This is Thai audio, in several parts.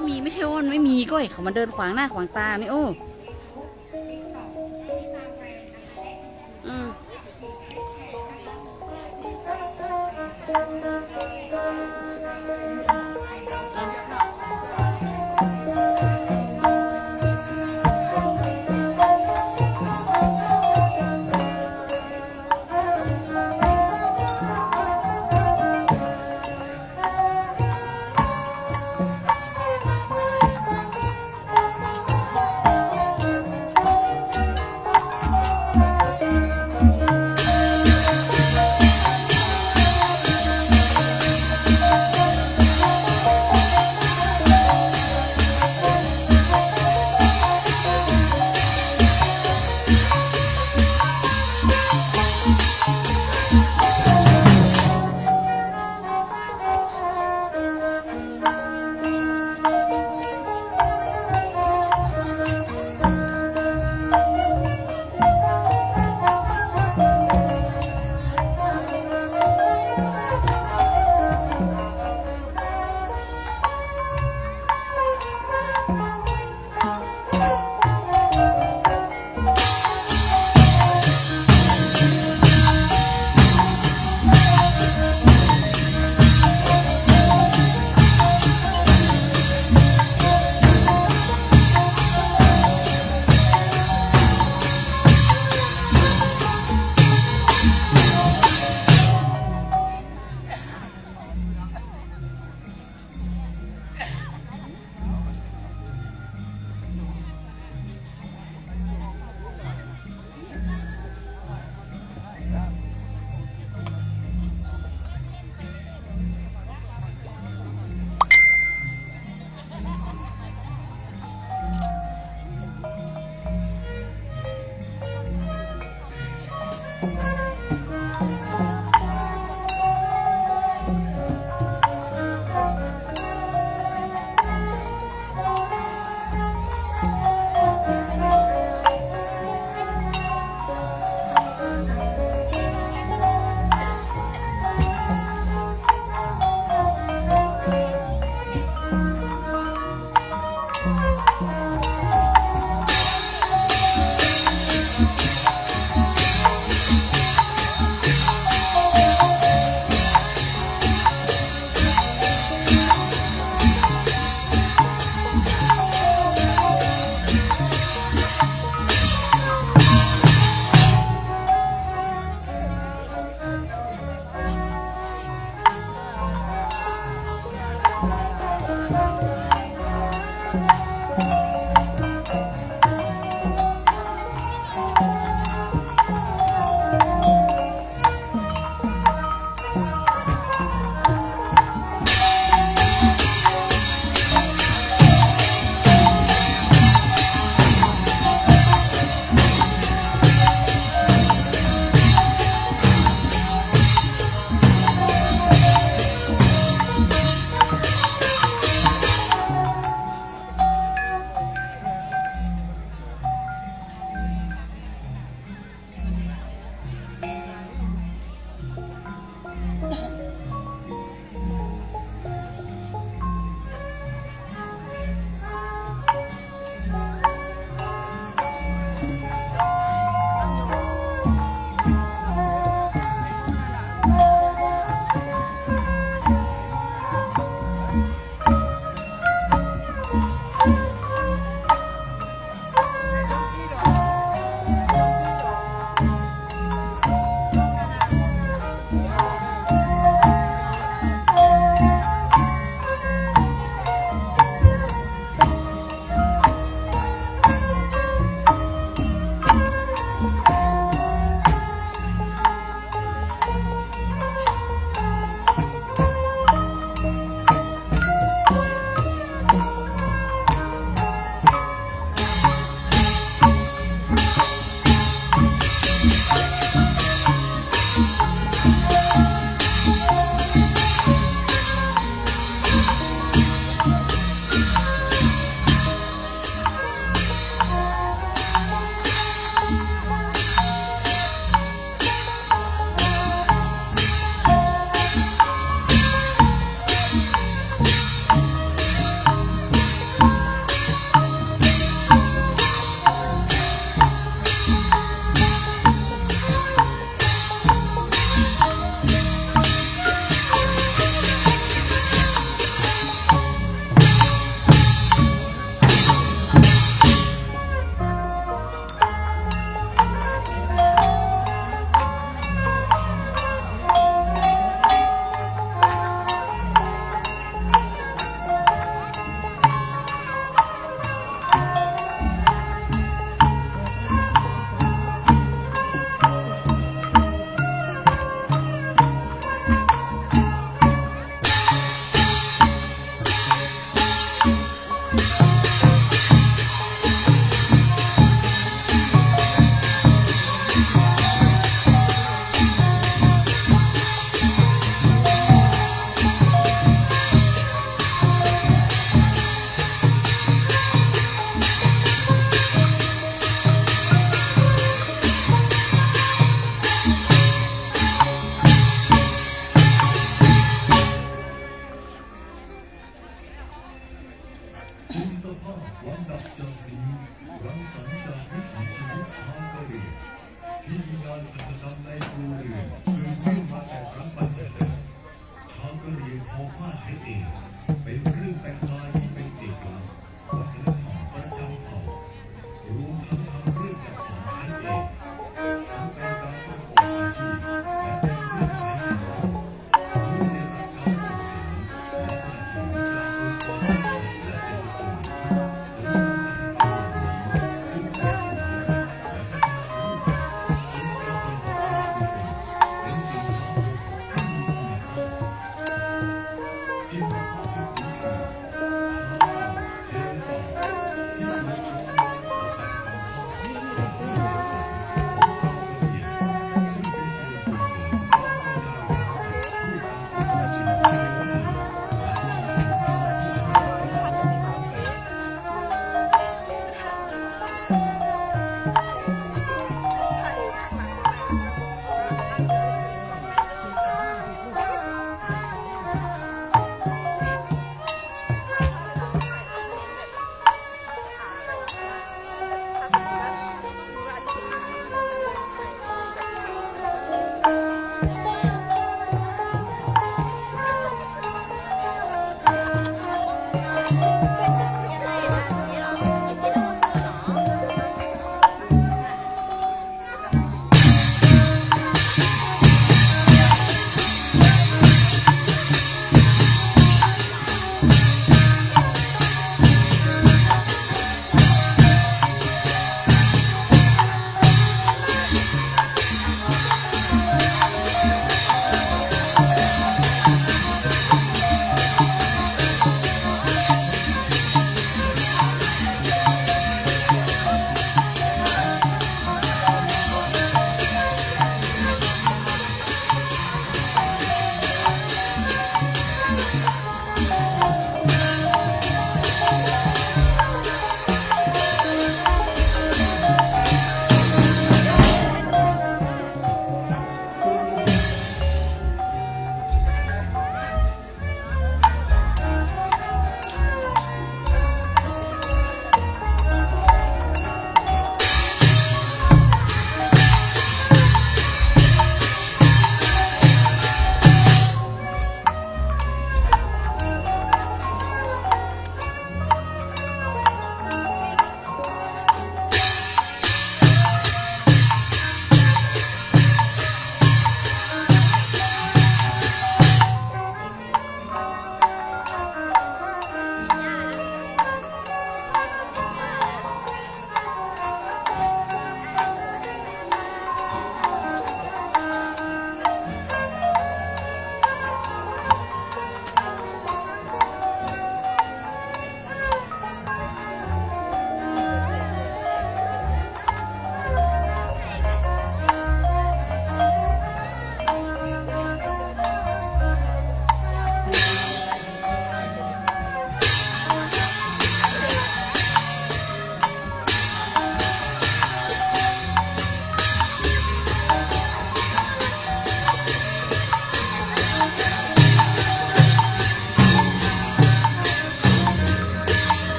ก็มีไม่ใช่ว่ามันไม่มีก็เห็นเขามาเดินขวางหน้าขวางตานี่โอ้อืม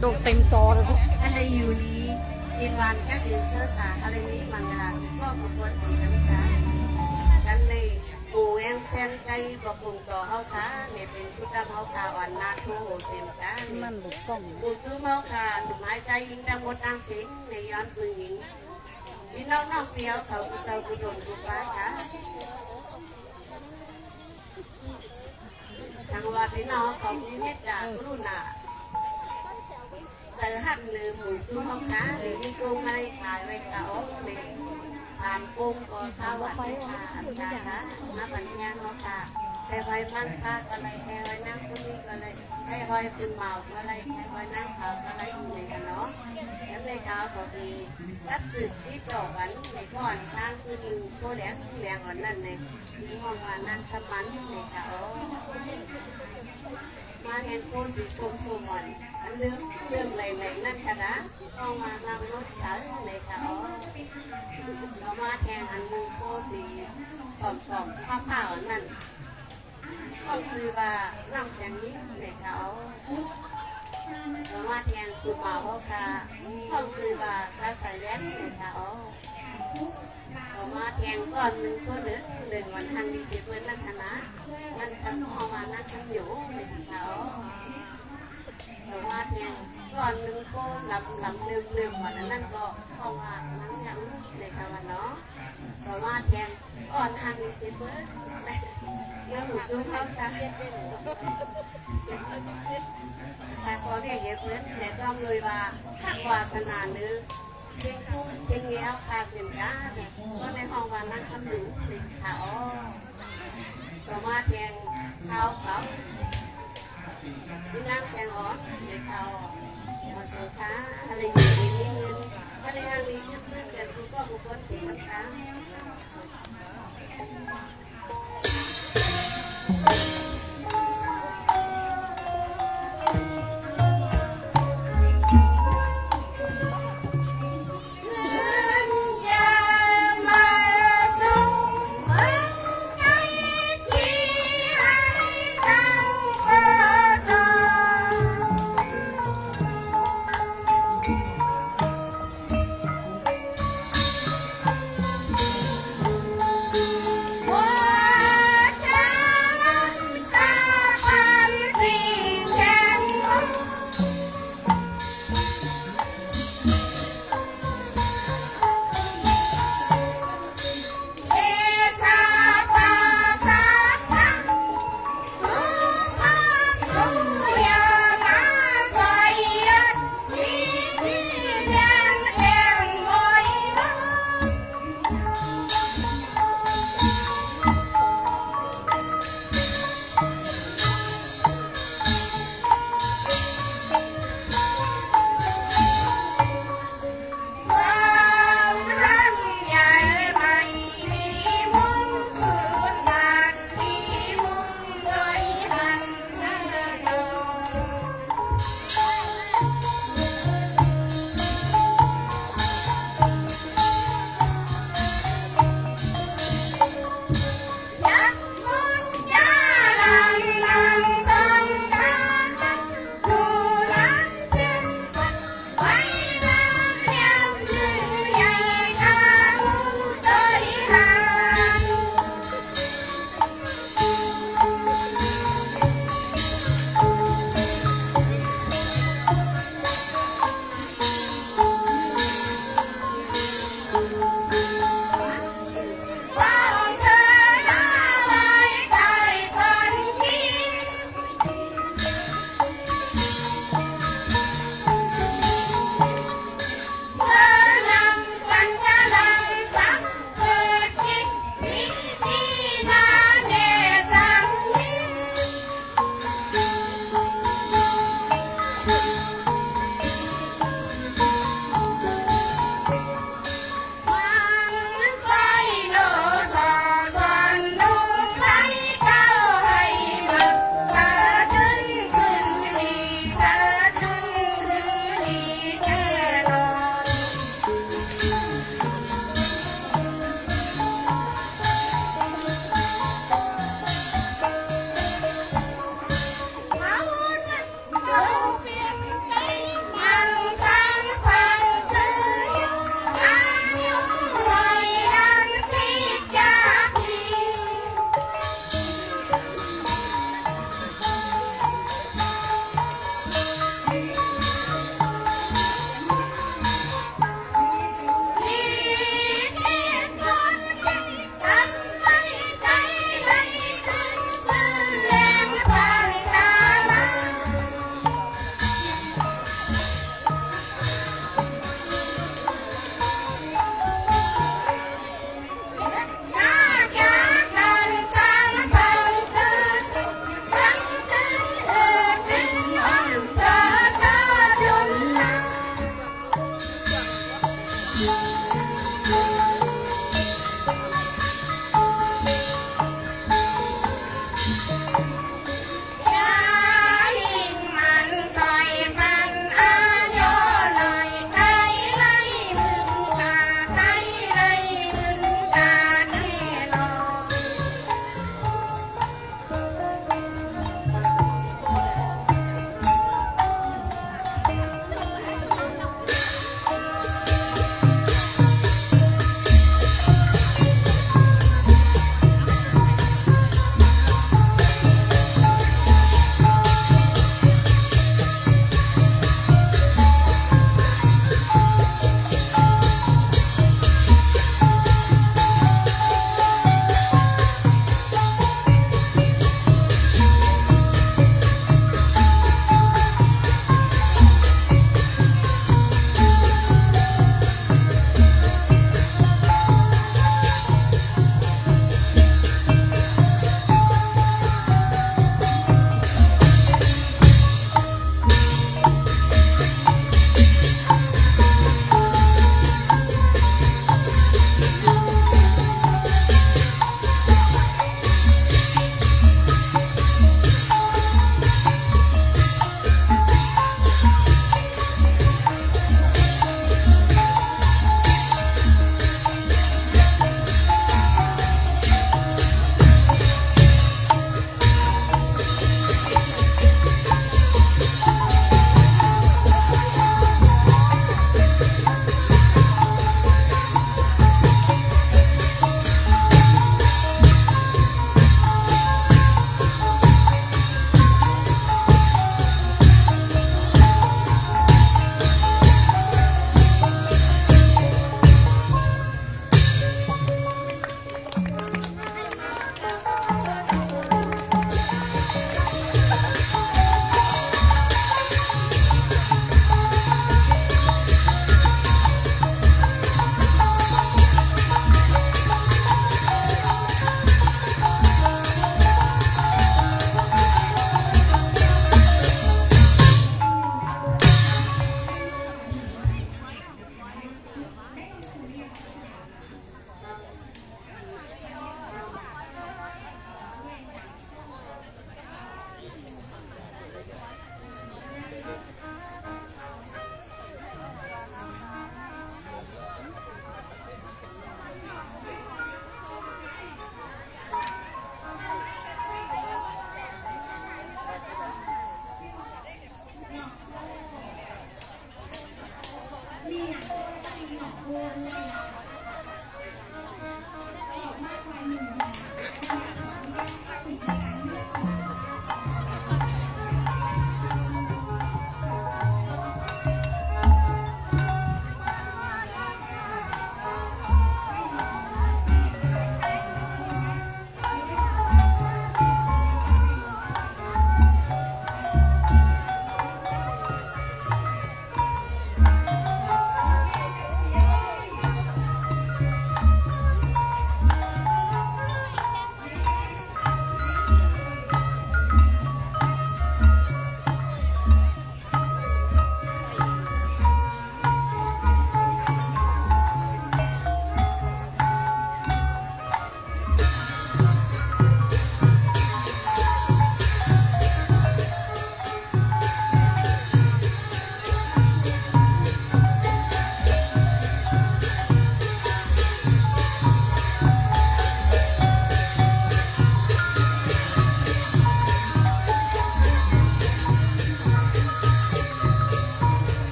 โดดเต็มจอเลยพวก อะไรอยู่นี้อินวันก็ดินเชื้อสาอะไรนี้มันเวลาก็ขบวนสีน้ำตากันในปูแองแซงใจบอกกลุ่มต่อเขาค่ะเนี่ยเป็นผู้ดำเขาค่ะอ่อนนาทูโหเต็มกาเนี่ย มันหลุดกล้อง ปูจูเมาค่ะหนุ่มหายใจยิงดังหมดดังสิงในย้อนปืนยิงพี่น้องน้องเปียวเขาเตากุดมกุป้าค่ะทางวัดพี่น้องเขามีเมตตากรุณาเตอหันลืมหมูจูเมาค่ะหรือมีกรงอะไรขายไว้เตาเนี่ยตามกรงก็สวัสดีค่ะอาจารย์ค่ะมาปัญญาเนาะค่ะแต่ไว้มันชาก็เลยแค่ไว้นั่งคนนี้ก็เลยให้ไว้คุณเมาก็เลยแค่ไว้นั่งเช้าก็เลยอยู่ในกันเนาะแล้วในเช้าก็มีกัดจุดที่ต่อวันในก่อนทางคือดูโคแหลงวันนั้นในมีห้องว่านั่งสมันในเขามาเห็นโคสีส้มมันอันเรื่องไหลนั่นค่ะนะห้องมานั่งรถเสาในเขาเรามาแทงอันนึงโคสีช่อมผ้านั่นก็คือว่าน้ำแข็งนี้ในเขาเรามาแทงคือเมาเพราะค่ะก็คือว่าตาใส่แล้ในเขาเรามาแทงก้อนหนึ่งก็เหลือวันทันดีเพื่อนนั่นคณะนั่นทำเอามานั่งกันอยู่ในเขาเรามาแทงก้อนหนึ่งก็ลำเนื่อวันนั้นก็เพราะว่านั่งยังในเขาเนาะเรามาแทงก้อนทันดีเพื่อนแล้วหนูดูเขาค่ะสายพอเรียกเพื่อนแต่ต้องเลยว่าถ้าวาสนาเนื้อเพียงทุ่งเพียงเงี้ยคาเสียงก้าเนี่ยก็ในห้องว่านั่งทำหนูเขาสามารถแทงเขาที่นั่งแซงอ๋อในเขามาสุดท้ายอะไรอย่างนี้นิดนึงอะไรอย่างนี้นิดนึงแต่คุณก็อุปกรณ์ที่มันค้าง ว้า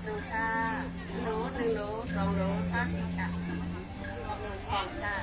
สุค่ะโล1 โล 2 โล30ค่ะบอกหนูของค่ะ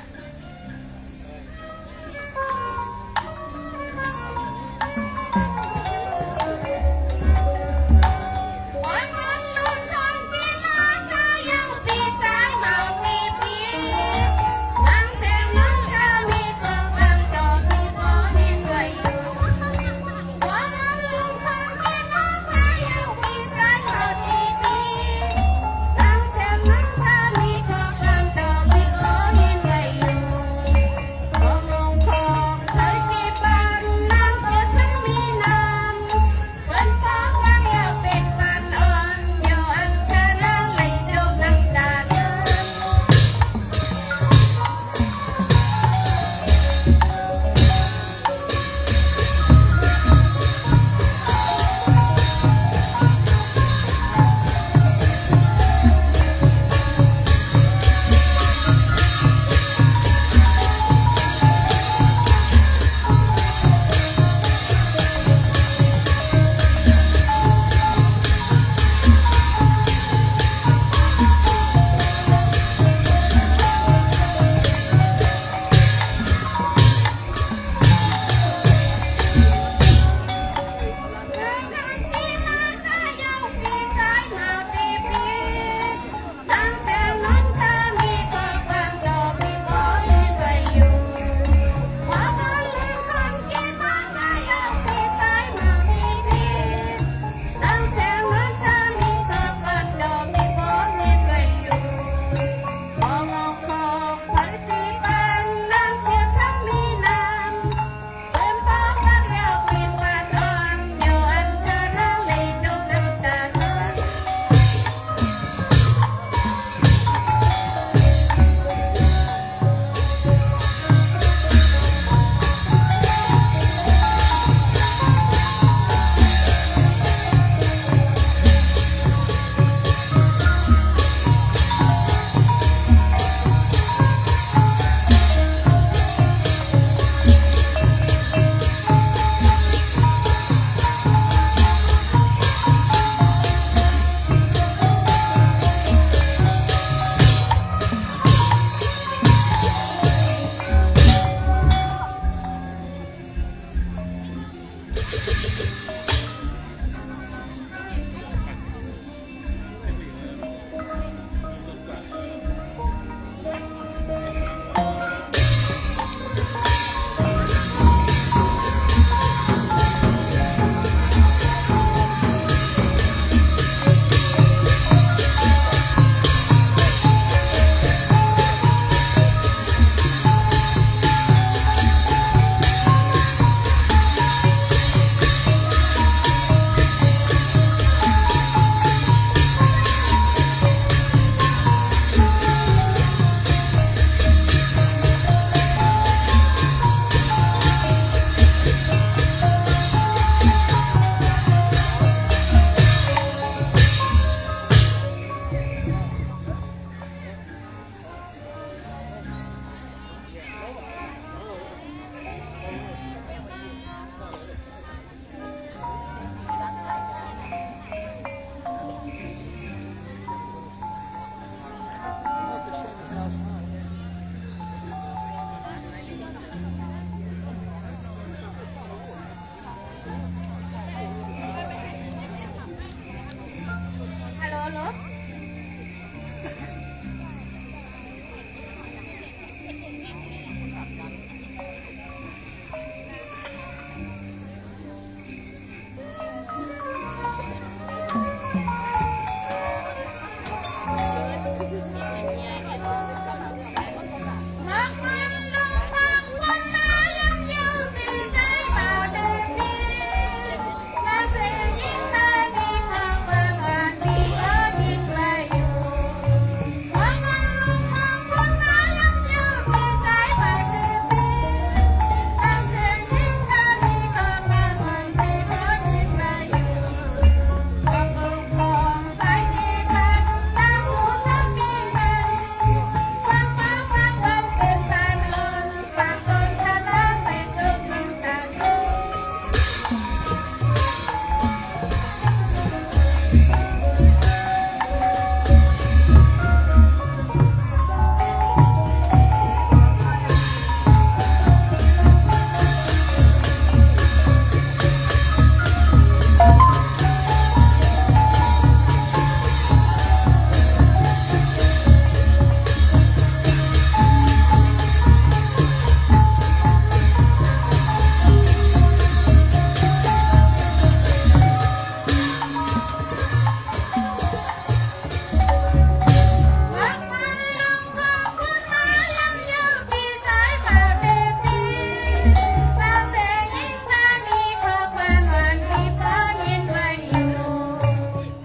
นางเสยิงพานีขอความหวานพี่พอยินไว้อยู่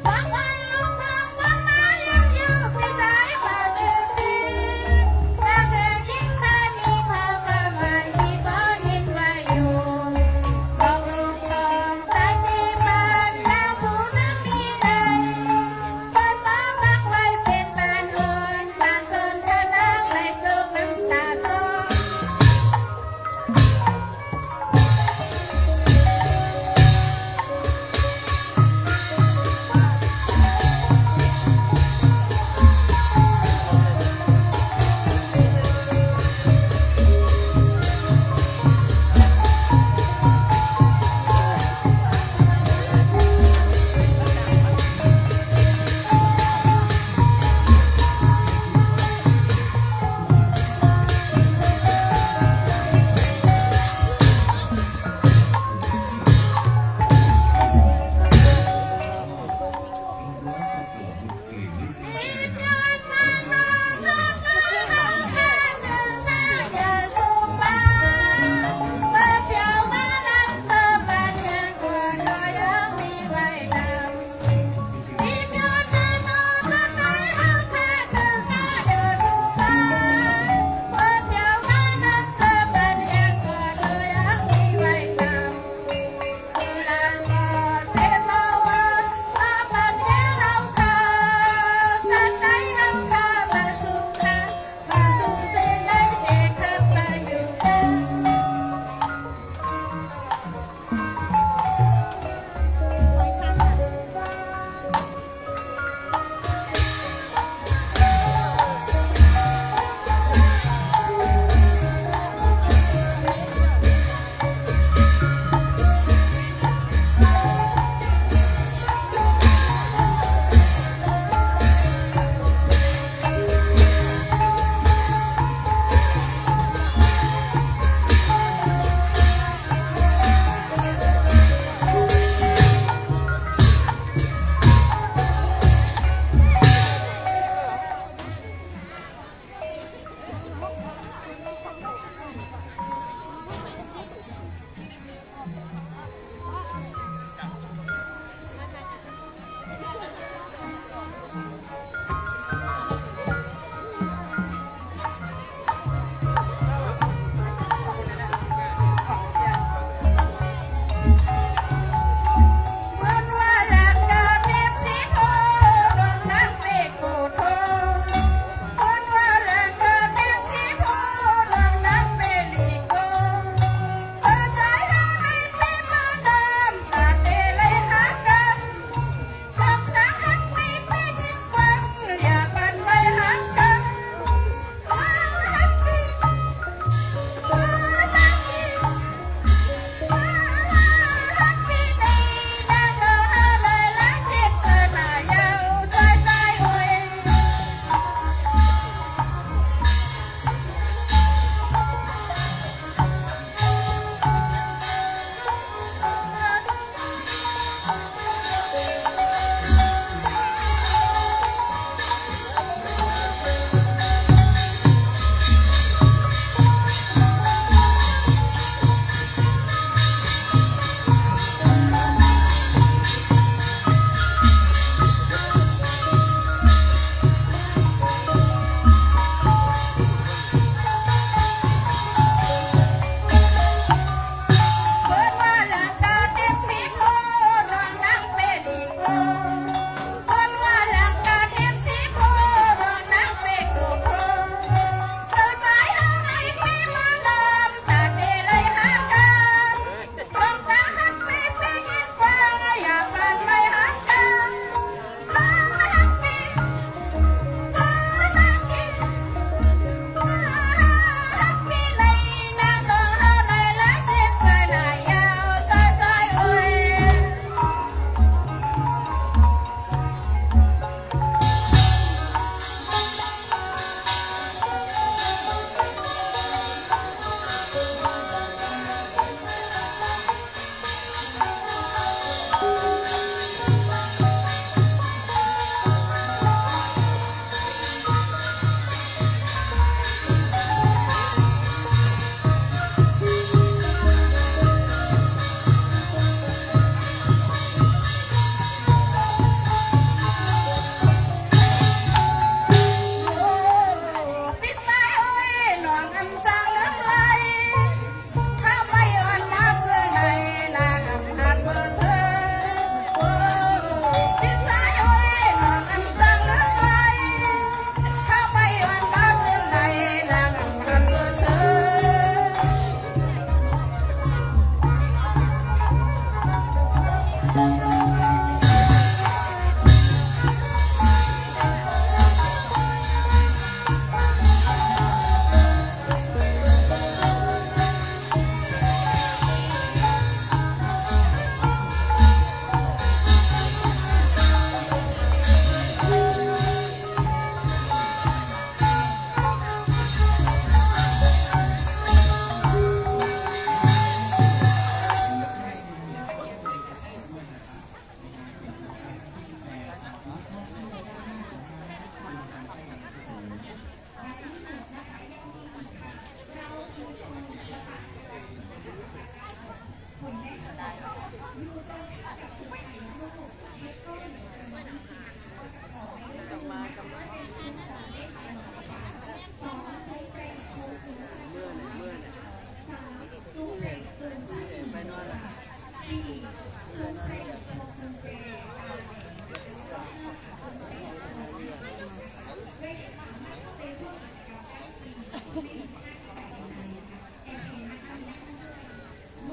ขอวันลุงทองวันมายังอยู่พี่ใจว่าเดิมดีนางเสยิงพานีขอความหวานพี่พอยินไว้อยู่บอกลูกทองตัดดีบ้านนางสู่สามีใดบ้านฟ้าพักไว้เป็นบ้านโอนบ้านโซนทะนางไหลตกน้ำตาโซ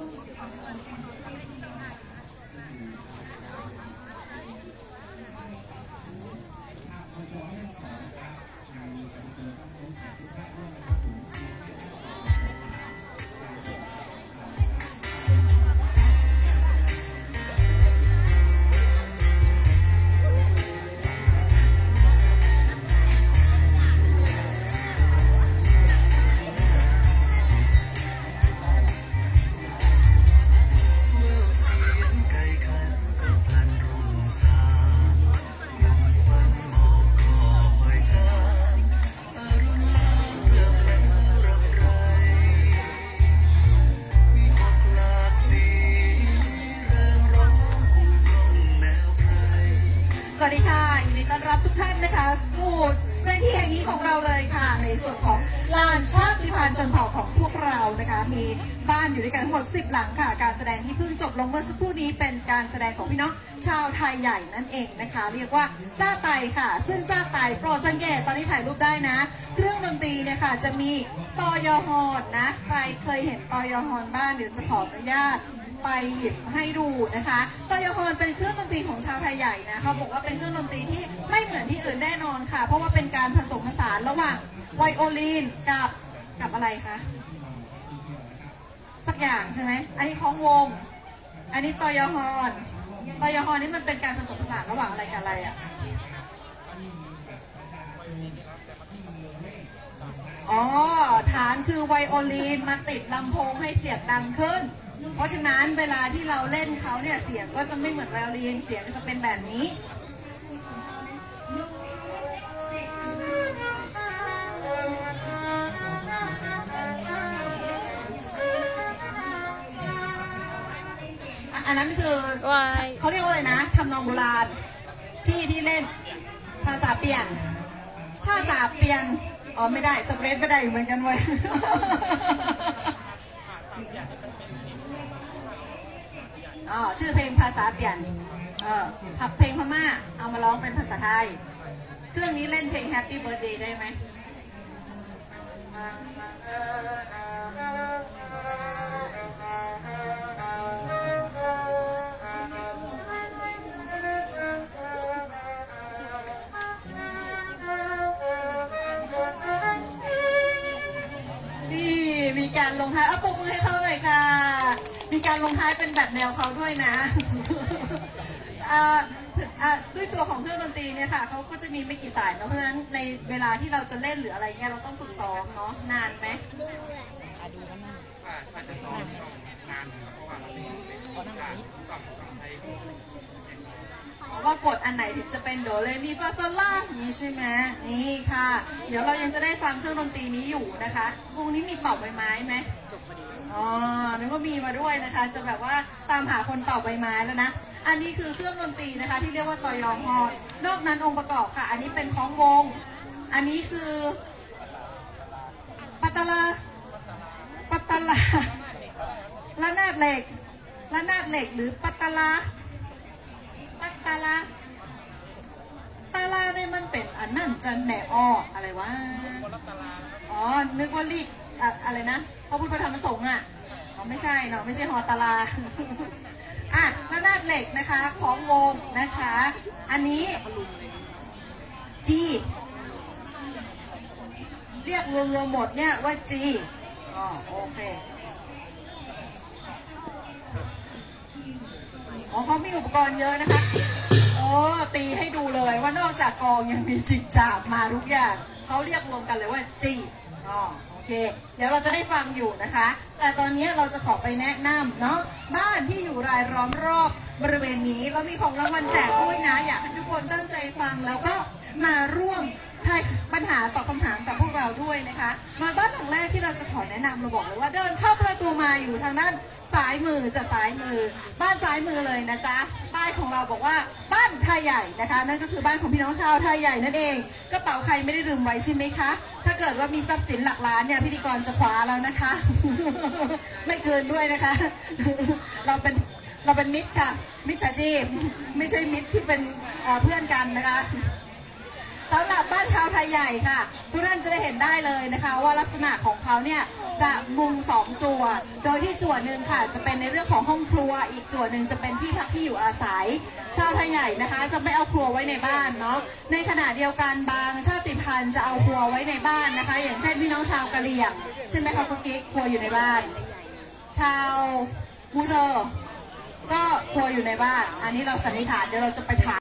สวัสดีค่ะยินดีต้อนรับทุกท่านนะคะสู่ในที่แห่งนี้ของเราเลยค่ะในส่วนของลานชาติพันธุ์ชนเผ่าของพวกเรานะคะมีบ้านอยู่ด้วยกันทั้งหมด10 หลังค่ะการแสดงที่เพิ่งจบลงเมื่อสักครู่นี้เป็นการแสดงของพี่น้องชาวไทยใหญ่นั่นเองนะคะเรียกว่าจ้าไตค่ะซึ่งจ้าไตโปรดสังเกตตอนนี้ถ่ายรูปได้นะเครื่องดนตรีเนี่ยค่ะจะมีตอยฮอนนะใครเคยเห็นตอยฮอนบ้างเดี๋ยวจะขออนุญาตไปหยิบให้ดูนะคะตอยฮอนเป็นเครื่องดนตรีของชาวไทยใหญ่นะเขาบอกว่าเป็นเครื่องดนตรีที่ไม่เหมือนที่อื่นแน่นอนค่ะเพราะว่าเป็นการผสมผสานระหว่างไวโอลินกับอะไรคะสักอย่างใช่ไหมอันนี้ของวงอันนี้ตอยฮอนนี่มันเป็นการผสมผสานระหว่างอะไรกับอะไรอ่ะอ๋อฐานคือไวโอลินมาติดลำโพงให้เสียงดังขึ้นเพราะฉะนั้นเวลาที่เราเล่นเขาเนี่ยเสียงก็จะไม่เหมือนไวโอลินเสียงก็จะเป็นแบบนี้อันนั้นคือเขาเรียกว่าอะไรนะทำนองโบราณที่เล่นภาษาเปลี่ยนอ๋อไม่ได้สเตรทไม่ได้เหมือนกันเว้ยอ๋อชื่อเพลงภาษาเปลี่ยนทับเพลงพม่าเอามาร้องเป็นภาษาไทยเครื่องนี้เล่นเพลง Happy Birthday ได้ไหมมีการลงท้ายปรบมือให้เขาหน่อยค่ะมีการลงท้ายเป็นแบบแนวเขาด้วยนะด้วยตัวของเครื่องดนตรีเนี่ยค่ะเขาก็จะมีไม่กี่สายเนาะเพราะฉะนั้นในเวลาที่เราจะเล่นหรืออะไรเงี้ยเราต้องฝึกซ้อมเนาะนานไหมถ้าจะซ้อมนานเพราะว่าเราเป็นการจับไทยว่ากดอันไหนถึงจะเป็นโดเรมีฟาโซล่านี้ใช่ไหมนี่ค่ะเดี๋ยวเรายังจะได้ฟังเครื่องดนตรีนี้อยู่นะคะวงนี้มีเป่าใบไม้ไหมอ๋อนึกว่ามีมาด้วยนะคะจะแบบว่าตามหาคนเป่าใบไม้แล้วนะอันนี้คือเครื่องดนตรีนะคะที่เรียกว่าตอยองฮอนนอกนั้นองค์ประกอบค่ะอันนี้เป็นของวงอันนี้คือปัตตาลาระนาดเหล็กหรือปัตตาลาเนี่ยมันเป็นอันนั่นจะแหนอ้ออะไรวะอ๋อนึกว่าลีกอะไรนะพระพุทธธรรมสงฆ์อ่ะอ๋อไม่ใช่เนาะไม่ใช่ฮอตาลาระนาดเหล็กนะคะของวงนะคะอันนี้จีเรียกรวมๆหมดเนี่ยว่าจีอ๋อโอเคอ๋อเขามีอุปกรณ์เยอะนะคะตีให้ดูเลยว่านอกจากกองยังมีจิกจาบมาทุกอย่างเขาเรียกรวมกันเลยว่าจีโอเคเดี๋ยวเราจะได้ฟังอยู่นะคะแต่ตอนนี้เราจะขอไปแนะนำเนาะบ้านที่อยู่รายล้อมรอบบริเวณนี้เรามีของรางวัลแจกด้วยนะอยากให้ทุกคนตั้งใจฟังแล้วก็มาร่วมทายปัญหาตอบคำถามกับพวกเราด้วยนะคะมาบ้านหลังแรกที่เราจะขอแนะนำเราบอกเลยว่าเดินเข้าประตูมาอยู่ทางด้านซ้ายมือบ้านซ้ายมือเลยนะจ๊ะป้ายของเราบอกว่าบ้านไทยใหญ่นะคะนั่นก็คือบ้านของพี่น้องชาวไทยใหญ่นั่นเองกระเป๋าใครไม่ได้ลืมไว้ใช่ไหมคะถ้าเกิดว่ามีทรัพย์สินหลักล้านเนี่ยพิธีกรจะคว้าแล้วนะคะ ไม่คืนด้วยนะคะ เราเป็นมิตรค่ะมิตรอาชีพไม่ใช่มิตรที่เป็นเพื่อนกันนะคะ สำหรับบ้านชาวไทยใหญ่ค่ะทุกท่านจะได้เห็นได้เลยนะคะ ว่าลักษณะของเขาเนี่ยจะมุง2 จั่วโดยที่จั่วหนึ่งค่ะจะเป็นในเรื่องของห้องครัวอีกจั่วหนึ่งจะเป็นที่พักที่อยู่อาศัยชาวไทยใหญ่นะคะจะไม่เอาครัวไว้ในบ้านเนาะในขณะเดียวกันบางชาติพันธุ์จะเอาครัวไว้ในบ้านนะคะ อย่างเช่นพี่น้องชาวกะเหรี่ยงใช่ไหมคะคุณกิ๊กครัวอยู่ในบ้าน ชาวมูเซอร์ก็ครัวอยู่ในบ้าน อันนี้เราสันนิษฐานเดี๋ยวเราจะไปถาม